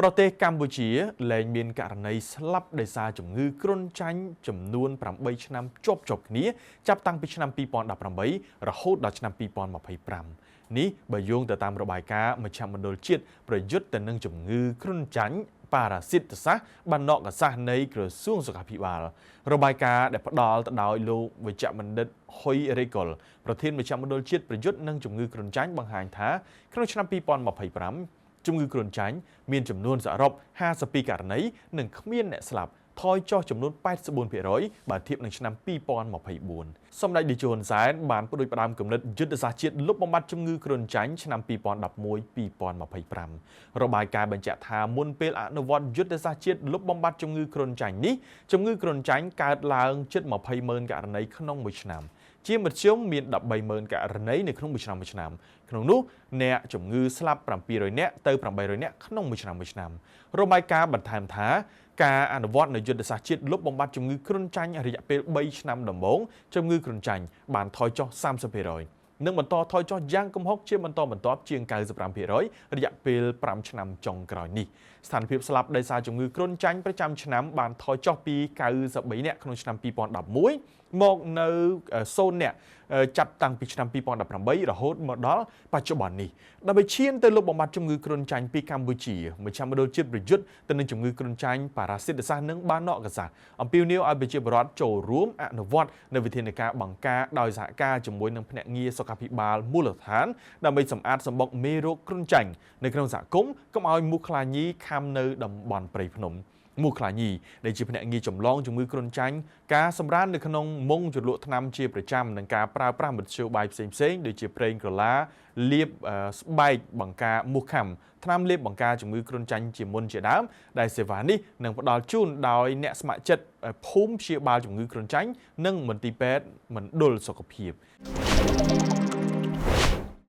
ប្រទេសកម្ពុជាលែងមានករណីស្លាប់ដោយសារជំងឺគ្រុនចាញ់ចំនួន8ឆ្នាំជាប់គ្នាចាប់តាំងពីឆ្នាំ2018រហូតដល់ឆ្នាំ2025នេះបើយោងទៅតាមរបាយការណ៍មជ្ឈមណ្ឌលជាតិប្រយុទ្ធទៅនឹងជំងឺគ្រុនចាញ់ប៉ារ៉ាស៊ីតសាសបណ្ណកសាសនៃក្រសួងសុខាភិបាលរបាយការណ៍ដែលផ្ដល់ទៅដោយលោកវិជ្ជបណ្ឌិតហ៊ុយរេកុលប្រធានមជ្ឈមណ្ឌលជាតិប្រយុទ្ធនឹងជំងឺគ្រុនចាញ់បង្ហាញថាក្នុងឆ្នាំ2025ជំងឺគ្រុនចាញ់មានចំនួនសរុប52ករណីនិងគ្មានអ្នកស្លាប់ថយចុះចំនួន84%បើធៀបនឹងឆ្នាំ2024សម្ដេចតេជោហ៊ុនសែនបានផ្ដួចផ្ដើមគំនិតយុទ្ធសាស្ត្រជាតិលុបបំបាត់ជំងឺគ្រុនចាញ់ឆ្នាំ2011-2025របាយការណ៍បញ្ជាក់ថាមុនពេលអនុវត្តយុទ្ធសាស្ត្រជាតិលុបបំបាត់ជំងឺគ្រុនចាញ់នេះជំងឺគ្រុនចាញ់កើតឡើងជិត200,000ករណីក្នុងមួយឆ្នាំជាមធ្យមមាន130,000ករណីនៅក្នុងមួយឆ្នាំក្នុងនោះអ្នកជំងឺស្លាប់700នាក់ទៅ800នាក់ក្នុងមួយឆ្នាំរបាយការណ៍បន្ថែមថាការអនុវត្តនៃយុទ្ធសាស្ត្រជាតិលុបបំបាត់ជំងឺគ្រុនចាញ់រយៈពេល3ឆ្នាំដំបូងជំងឺគ្រុនចាញ់បានថយចុះ30%និងបន្តថយចុះយ៉ាងគំហុកជាបន្តបន្ទាប់ជាង95%រយៈពេល5ឆ្នាំចុងក្រោយនេះស្ថានភាពស្លាប់ដោយសារជំងឺគ្រុនចាញ់ប្រចាំឆ្នាំបានថយចុះពី93នាក់ក្នុងឆ្នាំ2011មកនៅ0នាក់ចាប់តាំងពីឆ្នាំ2018រហូតមកដល់បច្ចុប្បន្ននេះដើម្បីឈានទៅលុបបំបាត់ជំងឺគ្រុនចាញ់ពីកម្ពុជាមជ្ឈមណ្ឌលជាតិប្រយុទ្ធទៅនឹងជំងឺគ្រុនចាញ់ប៉ារ៉ាស៊ីតសាសនិងបាណកសាសអំពាវនាវឲ្យប្រជាពលរដ្ឋចូលរួមអនុវត្តនៅវិធានការបង្ការដោយសហការជាមួយនឹងភ្នាក់ងារសុខាភិបាលមូលដ្ឋានដើម្បីសម្អាតសម្បុកមេរោគគ្រុនចាញ់នៅក្នុងសហគមន៍កុំឲ្យមូសខ្លាញីខាំនៅតំបន់ព្រៃភ្នំមូសខ្លាញីដែលជាភ្នាក់ងារចម្លងជំងឺគ្រុនចាញ់ការសម្រាននៅក្នុងមុងជ្រលក់ថ្នាំជាប្រចាំនិងការប្រើប្រាស់មធ្យោបាយផ្សេងៗដូចជាប្រេងក្រឡាលាបស្បែកបង្ការមូសខាំថ្នាំលាបបង្ការជំងឺគ្រុនចាញ់ជាមុនជាដើមដែលសេវានេះនឹងផ្ដល់ជូនដោយអ្នកស្ម័គ្រចិត្តភូមិព្យាបាលជំងឺគ្រុនចាញ់និងមន្ទីរពេទ្យមណ្ឌលសុខភាព